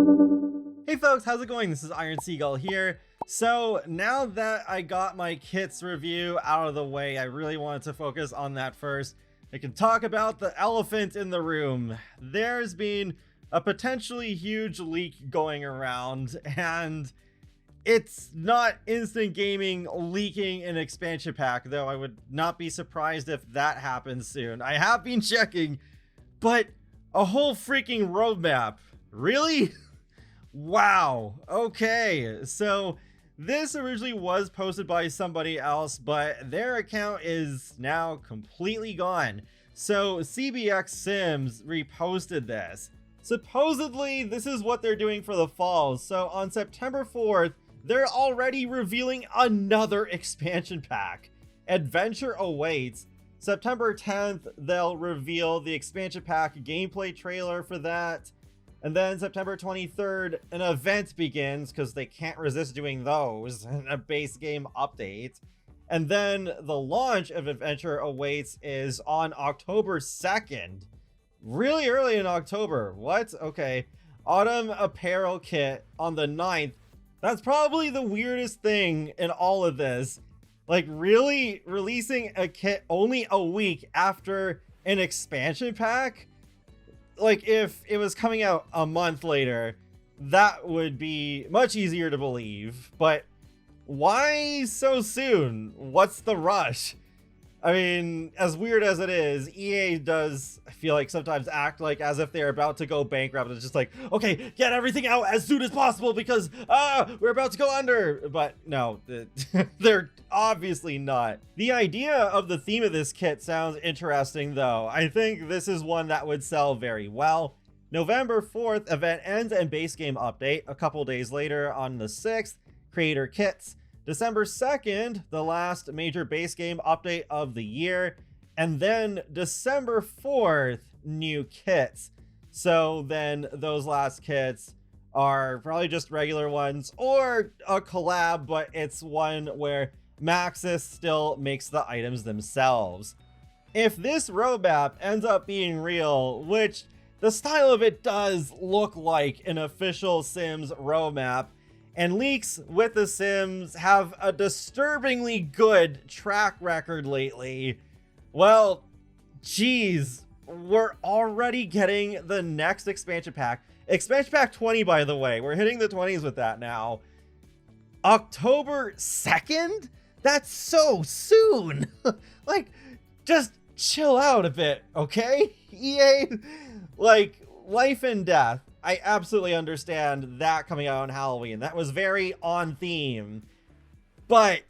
Hey folks, how's it going? This is Iron Seagull here. So now that I got my kits review out of the way, I really wanted to focus on that first. I can talk about the elephant in the room. There's been a potentially huge leak going around, and it's not instant gaming leaking an expansion pack, though I would not be surprised if that happens soon. I have been checking, but a whole freaking roadmap. Really? Wow. Okay. So this originally was posted by somebody else, but their account is now completely gone. So CBX Sims reposted this. Supposedly, this is what they're doing for the fall. So on September 4th, they're already revealing another expansion pack. Adventure awaits. September 10th, they'll reveal the expansion pack gameplay trailer for that. And then September 23rd, an event begins because they can't resist doing those, a base game update. And then the launch of Adventure Awaits is on October 2nd. Really early in October. What? Okay. Autumn Apparel Kit on the 9th. That's probably the weirdest thing in all of this. Like, really releasing a kit only a week after an expansion pack? Like, if it was coming out a month later, that would be much easier to believe. But why so soon? What's the rush? I mean, as weird as it is, EA does, I feel like, sometimes act like as if they're about to go bankrupt. It's just like, okay, get everything out as soon as possible because we're about to go under. But no, they're obviously not. The idea of the theme of this kit sounds interesting, though. I think this is one that would sell very well. November 4th, event ends and base game update. A couple days later on the 6th, creator kits. December 2nd, the last major base game update of the year. And then December 4th, new kits. So then those last kits are probably just regular ones or a collab, but it's one where Maxis still makes the items themselves. If this roadmap ends up being real, which the style of it does look like an official Sims roadmap, and leaks with The Sims have a disturbingly good track record lately, well, geez, we're already getting the next expansion pack. Expansion pack 20, by the way. We're hitting the 20s with that now. October 2nd? That's so soon! Like, just chill out a bit, okay? EA? Like, life and death. I absolutely understand that coming out on Halloween. That was very on theme. But,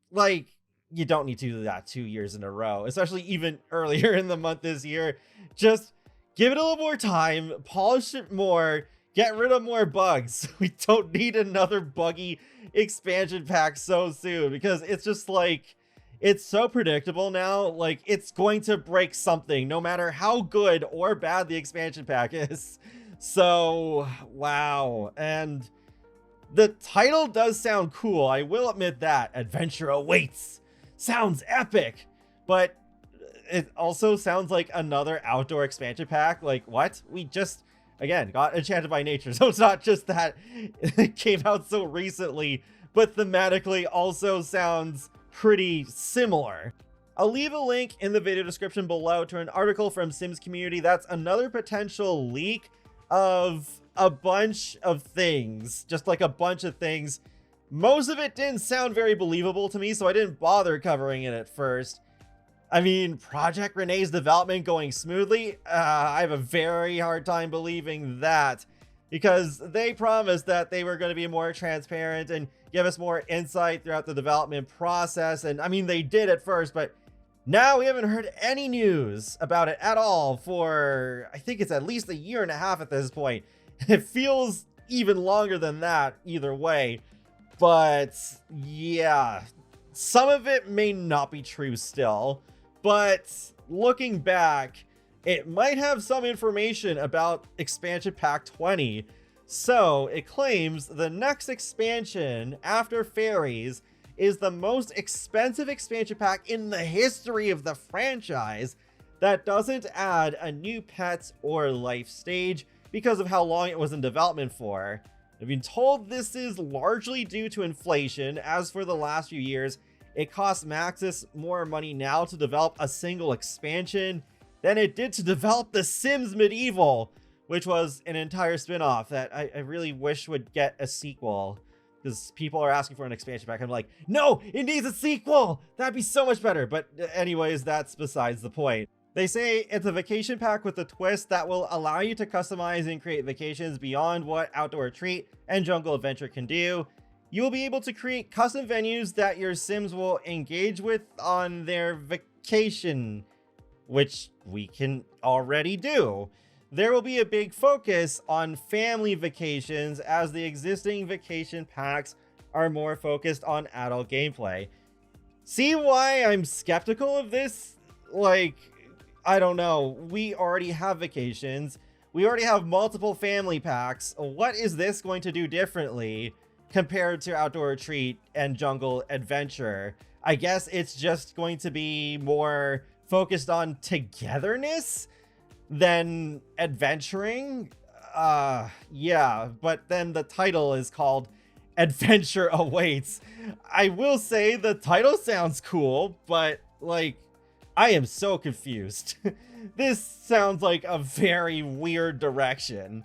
like, you don't need to do that 2 years in a row, especially even earlier in the month this year. Just give it a little more time, polish it more, get rid of more bugs. We don't need another buggy expansion pack so soon because it's just like, it's so predictable now. Like, it's going to break something no matter how good or bad the expansion pack is. So, wow. And the title does sound cool. I will admit that. Adventure Awaits. Sounds epic. But it also sounds like another outdoor expansion pack. Like, what? We just, again, got Enchanted by Nature. So it's not just that it came out so recently, but thematically also sounds pretty similar. I'll leave a link in the video description below to an article from Sims Community. That's another potential leak of a bunch of things, just like a bunch of things. Most of it didn't sound very believable to me, so I didn't bother covering it at first. I mean, Project Renee's development going smoothly, I have a very hard time believing that, because they promised that they were going to be more transparent and give us more insight throughout the development process, and I mean, they did at first, but now we haven't heard any news about it at all for, I think it's at least 1.5 years at this point. It feels even longer than that either way. But yeah, some of it may not be true still. But looking back, it might have some information about expansion pack 20. So it claims the next expansion after Fairies is the most expensive expansion pack in the history of the franchise that doesn't add a new pet or life stage, because of how long it was in development for. I've been told this is largely due to inflation, as for the last few years, it costs Maxis more money now to develop a single expansion than it did to develop The Sims Medieval, which was an entire spin-off that I really wish would get a sequel. Because people are asking for an expansion pack. I'm like, no, it needs a sequel! That'd be so much better. But anyways, that's besides the point. They say it's a vacation pack with a twist that will allow you to customize and create vacations beyond what Outdoor Retreat and Jungle Adventure can do. You will be able to create custom venues that your Sims will engage with on their vacation, which we can already do. There will be a big focus on family vacations, as the existing vacation packs are more focused on adult gameplay. See why I'm skeptical of this? Like, I don't know. We already have vacations. We already have multiple family packs. What is this going to do differently compared to Outdoor Retreat and Jungle Adventure? I guess it's just going to be more focused on togetherness than adventuring. Yeah, but then the title is called Adventure Awaits. I will say the title sounds cool, but like, I am so confused. This sounds like a very weird direction.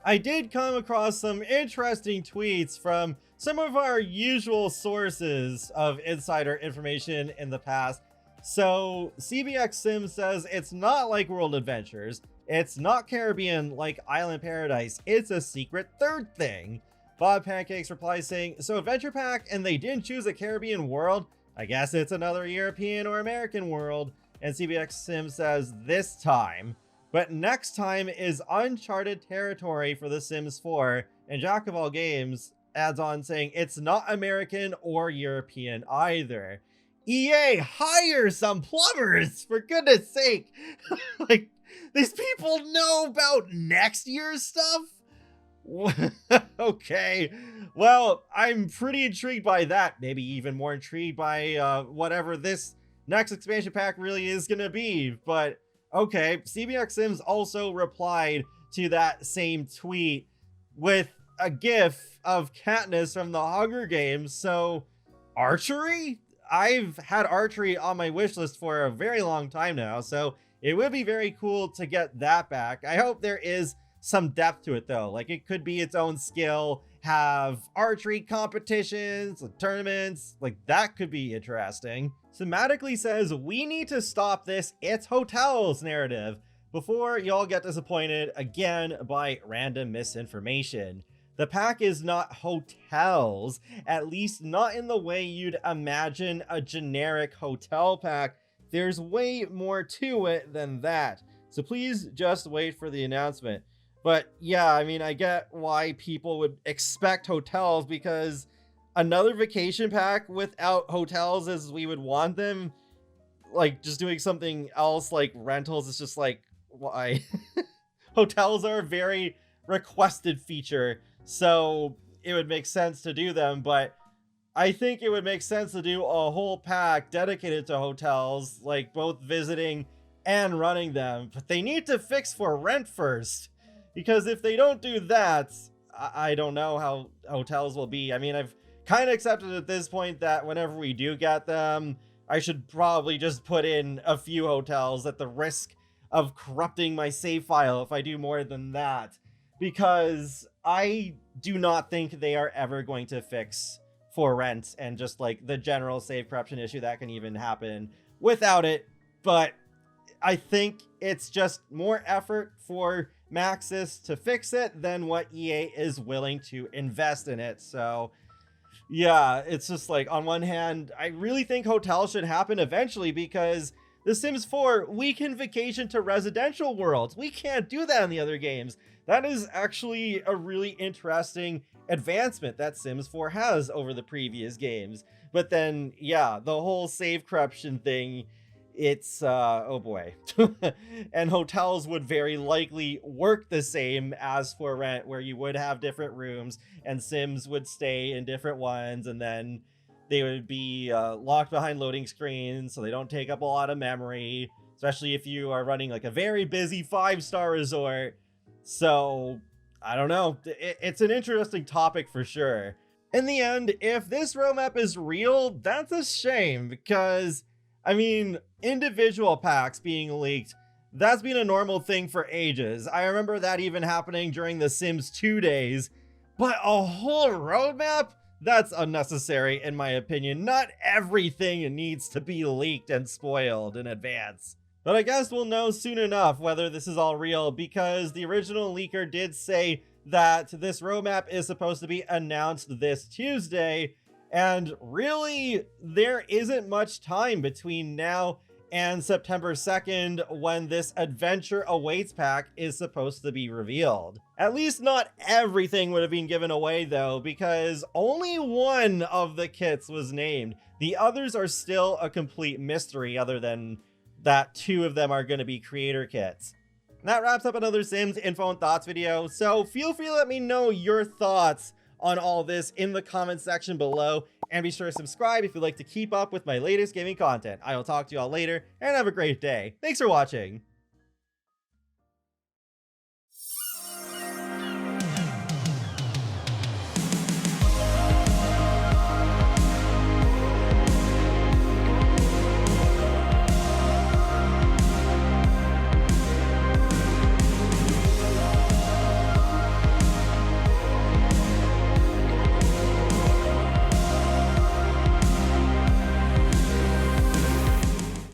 I did come across some interesting tweets from some of our usual sources of insider information in the past. So CBX Sim says it's not like World Adventures. It's not Caribbean like Island Paradise. It's a secret third thing. Bob Pancakes replies saying, so Adventure Pack and they didn't choose a Caribbean world? I guess it's another European or American world. And CBX Sim says this time. But next time is uncharted territory for The Sims 4. And Jack of All Games adds on saying it's not American or European either. EA, hire some plumbers, for goodness sake. Like, these people know about next year's stuff? Okay, well, I'm pretty intrigued by that. Maybe even more intrigued by whatever this next expansion pack really is gonna be. But okay, CBX Sims also replied to that same tweet with a gif of Katniss from the Hunger Games. So, archery? I've had archery on my wish list for a very long time now, so it would be very cool to get that back. I hope there is some depth to it though. Like, it could be its own skill, have archery competitions, tournaments, like that could be interesting. Thematically says, we need to stop this "it's hotels" narrative before y'all get disappointed again by random misinformation. The pack is not hotels, at least not in the way you'd imagine a generic hotel pack. There's way more to it than that. So please just wait for the announcement. But yeah, I mean, I get why people would expect hotels, because another vacation pack without hotels as we would want them, like just doing something else like rentals, is just like, why? Hotels are a very requested feature, so it would make sense to do them, but I think it would make sense to do a whole pack dedicated to hotels, like both visiting and running them. But they need to fix for rent first, because if they don't do that, I don't know how hotels will be. I mean, I've kind of accepted at this point that whenever we do get them, I should probably just put in a few hotels at the risk of corrupting my save file if I do more than that, because I do not think they are ever going to fix for rent and just like the general save corruption issue that can even happen without it. But I think it's just more effort for Maxis to fix it than what EA is willing to invest in it. So yeah, it's just like, on one hand, I really think hotels should happen eventually, because The Sims 4, we can vacation to residential worlds. We can't do that in the other games. That is actually a really interesting advancement that Sims 4 has over the previous games. But then, yeah, the whole save corruption thing, it's, oh boy. And hotels would very likely work the same as for rent, where you would have different rooms and Sims would stay in different ones, and then they would be locked behind loading screens so they don't take up a lot of memory, especially if you are running like a very busy 5-star resort. So I don't know. It's an interesting topic for sure. In the end, if this roadmap is real, that's a shame because, I mean, individual packs being leaked, that's been a normal thing for ages. I remember that even happening during the Sims 2 days, but a whole roadmap? That's unnecessary in my opinion. Not everything needs to be leaked and spoiled in advance. But I guess we'll know soon enough whether this is all real because the original leaker did say that this roadmap is supposed to be announced this Tuesday, and really, there isn't much time between now and September 2nd when this Adventure Awaits pack is supposed to be revealed. At least not everything would have been given away though, because only one of the kits was named. The others are still a complete mystery other than that 2 of them are going to be creator kits. And that wraps up another Sims info and thoughts video, so feel free to let me know your thoughts on all this in the comments section below, and be sure to subscribe if you'd like to keep up with my latest gaming content. I will talk to you all later, and have a great day. Thanks for watching!